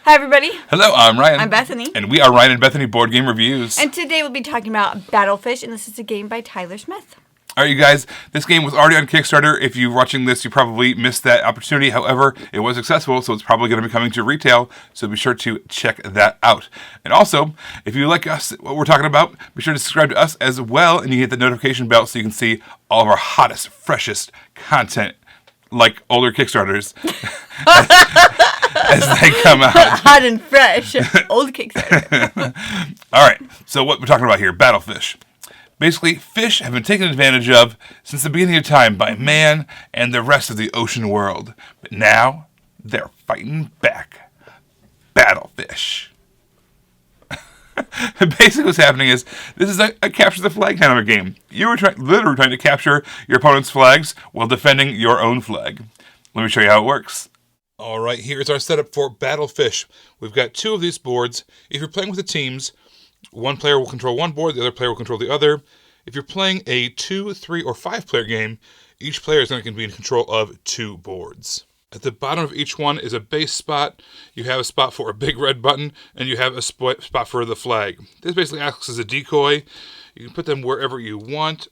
Hi, everybody. Hello, I'm Ryan. I'm Bethany. And we are Ryan and Bethany Board Game Reviews. And today we'll be talking about BattleFish, and this is a game by Tyler Smith. All right, you guys, this game was already on Kickstarter. If you're watching this, you probably missed that opportunity. However, it was successful, so it's probably going to be coming to retail, so be sure to check that out. And also, if you like us, what we're talking about, be sure to subscribe to us as well, and you hit the notification bell so you can see all of our hottest, freshest content, like older Kickstarters, as they come out. Hot and fresh. Old Kickstarter. All right, so what we're talking about here, BattleFish. Basically, fish have been taken advantage of since the beginning of time by man and the rest of the ocean world. But now, they're fighting back. BattleFish. Basically what's happening is, this is a capture the flag kind of a game. You were literally trying to capture your opponent's flags while defending your own flag. Let me show you how it works. All right, here's our setup for BattleFish. We've got two of these boards. If you're playing with the teams, one player will control one board, the other player will control the other. If you're playing a 2, 3, or 5-player game, each player is going to be in control of 2 boards. At the bottom of each one is a base spot. You have a spot for a big red button, and you have a spot for the flag. This basically acts as a decoy. You can put them wherever you want.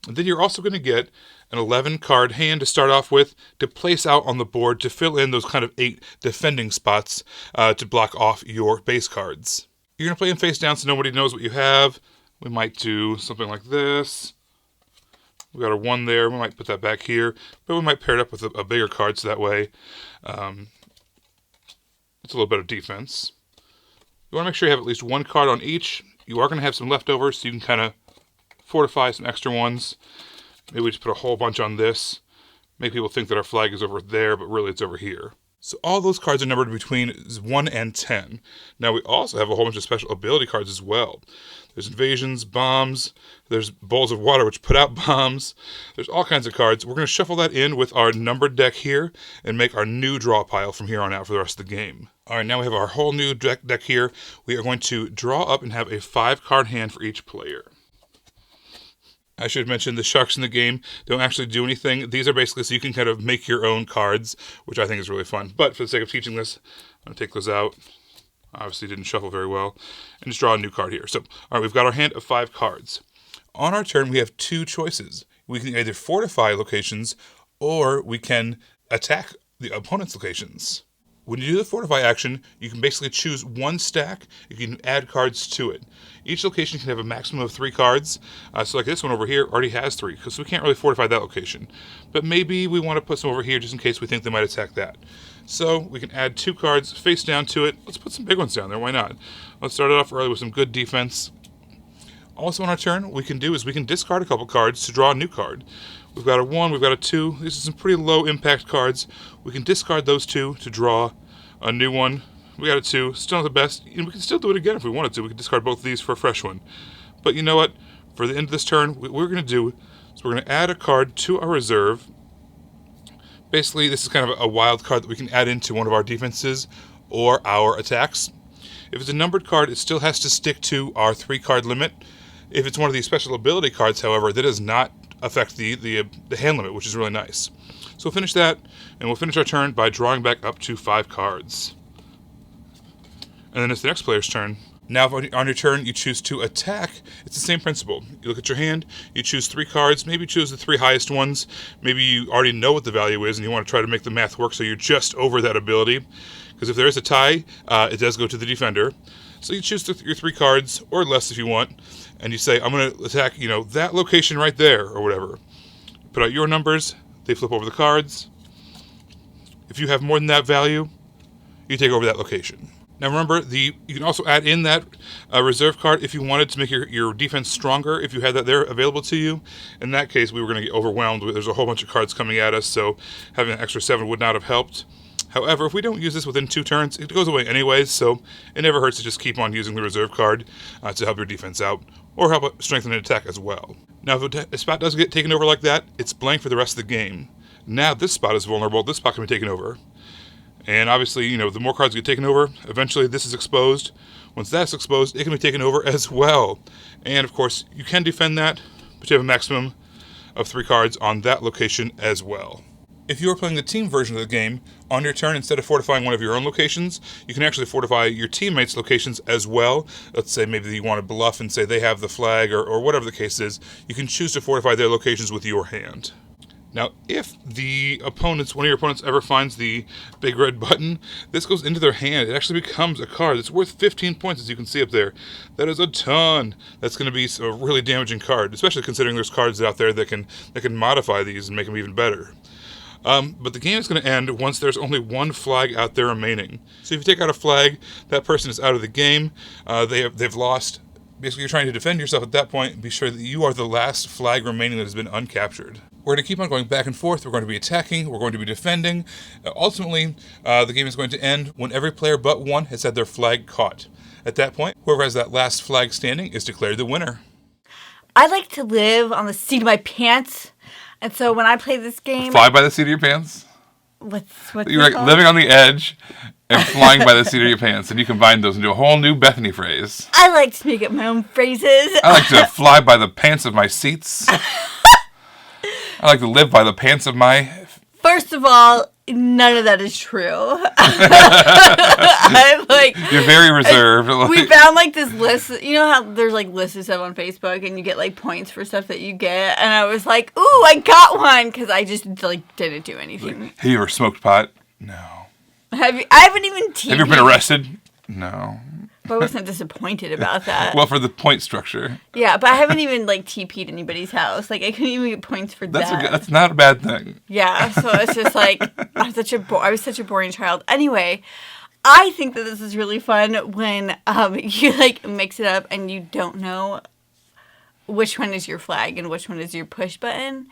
And then you're also going to get an 11-card hand to start off with to place out on the board to fill in those kind of 8 defending spots to block off your base cards. You're going to play them face down so nobody knows what you have. We might do something like this. We got a 1 there. We might put that back here. But we might pair it up with a bigger card so that way it's a little bit of defense. You want to make sure you have at least 1 card on each. You are going to have some leftovers so you can kind of fortify some extra ones. Maybe we just put a whole bunch on this. Make people think that our flag is over there, but really it's over here. So all those cards are numbered between 1 and 10. Now we also have a whole bunch of special ability cards as well. There's invasions, bombs, there's bowls of water which put out bombs. There's all kinds of cards. We're going to shuffle that in with our numbered deck here and make our new draw pile from here on out for the rest of the game. All right, now we have our whole new deck here. We are going to draw up and have a 5-card hand for each player. I should mention the sharks in the game don't actually do anything. These are basically so you can kind of make your own cards, which I think is really fun. But for the sake of teaching this, I'm going to take those out. Obviously didn't shuffle very well. And just draw a new card here. So, all right, we've got our hand of 5 cards. On our turn, we have 2 choices. We can either fortify locations, or we can attack the opponent's locations. When you do the fortify action, you can basically choose 1 stack. You can add cards to it. Each location can have a maximum of 3 cards. So like this one over here already has 3, because we can't really fortify that location. But maybe we want to put some over here just in case we think they might attack that. So we can add 2 cards face down to it. Let's put some big ones down there, why not? Let's start it off early with some good defense. Also on our turn, what we can do is we can discard a couple cards to draw a new card. We've got a 1, we've got a 2. These are some pretty low impact cards. We can discard those 2 to draw a new one. We got a 2, still not the best. And we can still do it again if we wanted to. We can discard both of these for a fresh one. But you know what? For the end of this turn, what we're going to do is we're going to add a card to our reserve. Basically, this is kind of a wild card that we can add into one of our defenses or our attacks. If it's a numbered card, it still has to stick to our 3-card limit. If it's one of these special ability cards, however, that does not affect the hand limit, which is really nice. So we'll finish that, and we'll finish our turn by drawing back up to 5 cards. And then it's the next player's turn. Now, if on your turn you choose to attack, it's the same principle. You look at your hand, you choose 3 cards, maybe choose the 3 highest ones. Maybe you already know what the value is, and you want to try to make the math work so you're just over that ability. Because if there is a tie, it does go to the defender. So you choose your 3 cards, or less if you want, and you say, I'm going to attack, that location right there, or whatever. Put out your numbers, they flip over the cards. If you have more than that value, you take over that location. Now remember, you can also add in that reserve card if you wanted to make your defense stronger, if you had that there available to you. In that case, we were going to get overwhelmed. There's a whole bunch of cards coming at us, so having an extra 7 would not have helped. However, if we don't use this within 2 turns, it goes away anyways, so it never hurts to just keep on using the reserve card to help your defense out, or help strengthen an attack as well. Now, if a spot does get taken over like that, it's blank for the rest of the game. Now this spot is vulnerable, this spot can be taken over. And obviously, the more cards get taken over, eventually this is exposed. Once that's exposed, it can be taken over as well. And of course, you can defend that, but you have a maximum of 3 cards on that location as well. If you are playing the team version of the game, on your turn, instead of fortifying one of your own locations, you can actually fortify your teammates' locations as well. Let's say maybe you want to bluff and say they have the flag or whatever the case is. You can choose to fortify their locations with your hand. Now, if one of your opponents ever finds the big red button, this goes into their hand. It actually becomes a card that's worth 15 points, as you can see up there. That is a ton. That's going to be a really damaging card, especially considering there's cards out there that can modify these and make them even better. But the game is going to end once there's only one flag out there remaining. So if you take out a flag, that person is out of the game. They've lost. Basically, you're trying to defend yourself at that point. Be sure that you are the last flag remaining that has been uncaptured. We're going to keep on going back and forth. We're going to be attacking. We're going to be defending. Ultimately, the game is going to end when every player but one has had their flag caught. At that point, whoever has that last flag standing is declared the winner. I like to live on the seat of my pants. And so when I play this game... Fly by the seat of your pants? What's You're like living on the edge and flying by the seat of your pants. And you combine those into a whole new Bethany phrase. I like to make up my own phrases. I like to fly by the pants of my seats. I like to live by the pants of my... First of all, none of that is true. You're very reserved. We found this list. You know how there's lists of stuff on Facebook and you get points for stuff that you get? And I was like, ooh, I got one because I just didn't do anything. Have you ever smoked pot? No. I haven't even TP'd. Have you ever been arrested? No. But I wasn't disappointed about that. Well, for the point structure. Yeah, but I haven't even TP'd anybody's house. I couldn't even get points for that. That's not a bad thing. Yeah, so it's just I was such a boring child. Anyway, I think that this is really fun when you mix it up and you don't know which one is your flag and which one is your push button.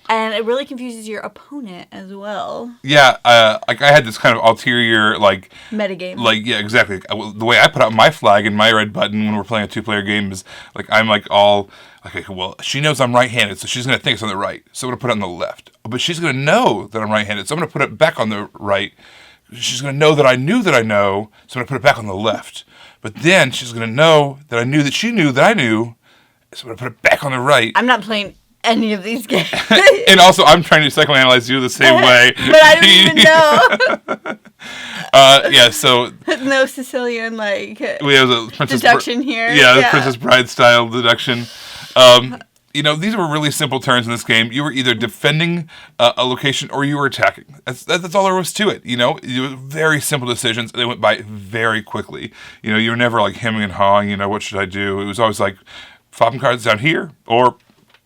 And it really confuses your opponent as well. Yeah, I had this kind of ulterior, metagame. Yeah, exactly. The way I put out my flag and my red button when we're playing a two-player game is, I'm all, okay, well, she knows I'm right-handed, so she's going to think it's on the right, so I'm going to put it on the left. But she's going to know that I'm right-handed, so I'm going to put it back on the right. She's going to know that I knew that I know, so I'm going to put it back on the left. But then she's going to know that I knew that she knew that I knew, so I'm going to put it back on the right. I'm not playing any of these games. And also, I'm trying to psychoanalyze you the same way. But I don't even know. Yeah, so... No Sicilian, we have a Princess deduction here. Yeah, the Princess Bride style deduction. These were really simple turns in this game. You were either defending a location or you were attacking. That's all there was to it. You were very simple decisions. They went by very quickly. You were never hemming and hawing. What should I do? It was always flopping cards down here or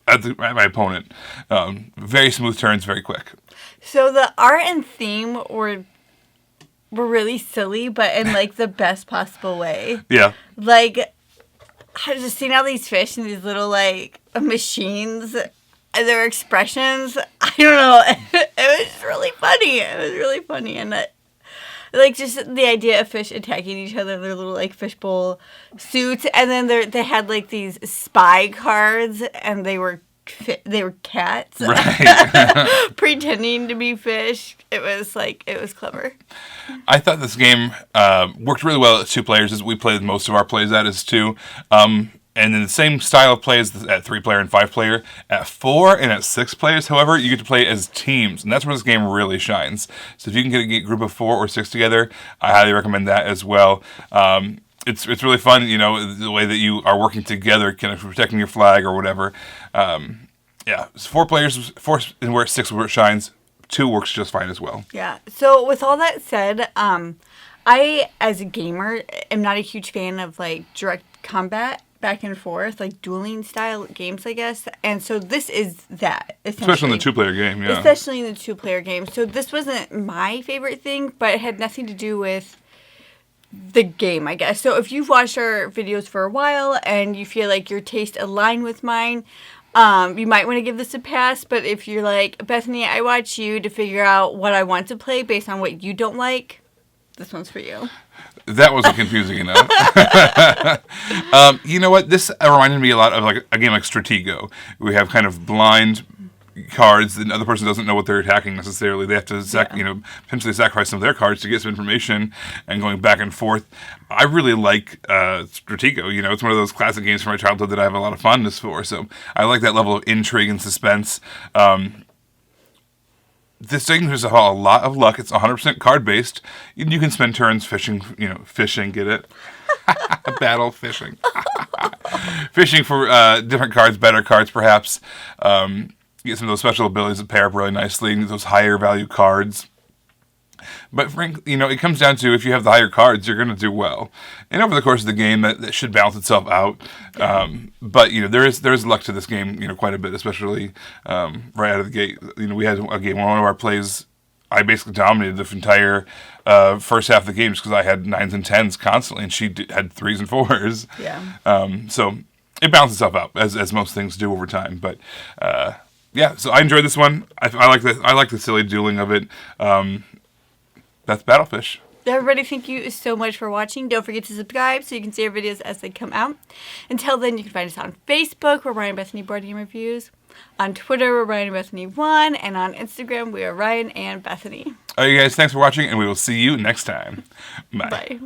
at my opponent. Very smooth turns, very quick. So the art and theme were really silly, but in the best possible way. Yeah. I just seen all these fish and these little machines and their expressions. I don't know. It was really funny. And just the idea of fish attacking each other in their little fishbowl suits, and then they had these spy cards, and they were cats, right? Pretending to be fish. It was clever. I thought this game worked really well at 2 players, as we played most of our plays at as 2. And in the same style of play as at 3-player and 5-player. At 4 and at 6 players, however, you get to play as teams, and that's where this game really shines. So if you can get a group of 4 or 6 together, I highly recommend that as well. It's really fun, the way that you are working together, kind of protecting your flag or whatever. Yeah, so 4 players, 4 and where 6 where it shines. 2 works just fine as well. Yeah. So with all that said, I, as a gamer, am not a huge fan of direct combat, back and forth, dueling style games, I guess. And so this is that, especially in the 2-player game, yeah. Especially in the 2-player game. So this wasn't my favorite thing, but it had nothing to do with the game, I guess. So if you've watched our videos for a while and you feel like your taste align with mine, you might want to give this a pass. But if you're like, Bethany, I watch you to figure out what I want to play based on what you don't like, this one's for you. That wasn't confusing enough. You know what? This reminded me a lot of a game like Stratego. We have kind of blind cards, and the other person doesn't know what they're attacking necessarily. They have to potentially sacrifice some of their cards to get some information, and going back and forth. I really like Stratego. It's one of those classic games from my childhood that I have a lot of fondness for. So I like that level of intrigue and suspense. this thing, there's a lot of luck. It's 100% card based. You can spend turns fishing, get it? Battle fishing. Fishing for different cards, better cards perhaps. Get some of those special abilities that pair up really nicely, those higher value cards. But frankly, it comes down to if you have the higher cards, you're going to do well. And over the course of the game, that should balance itself out. But there is luck to this game, quite a bit, especially right out of the gate. We had a game, one of our plays, I basically dominated the entire first half of the game just because I had 9s and 10s constantly, and she had 3s and 4s. Yeah. So it balances itself out as most things do over time. But yeah, so I enjoyed this one. I like the silly dueling of it. That's BattleFish. Everybody, thank you so much for watching. Don't forget to subscribe so you can see our videos as they come out. Until then, you can find us on Facebook, we're Ryan and Bethany Board Game Reviews. On Twitter, we're Ryan and Bethany 1. And on Instagram, we are Ryan and Bethany. All right, you guys, thanks for watching, and we will see you next time. Bye. Bye.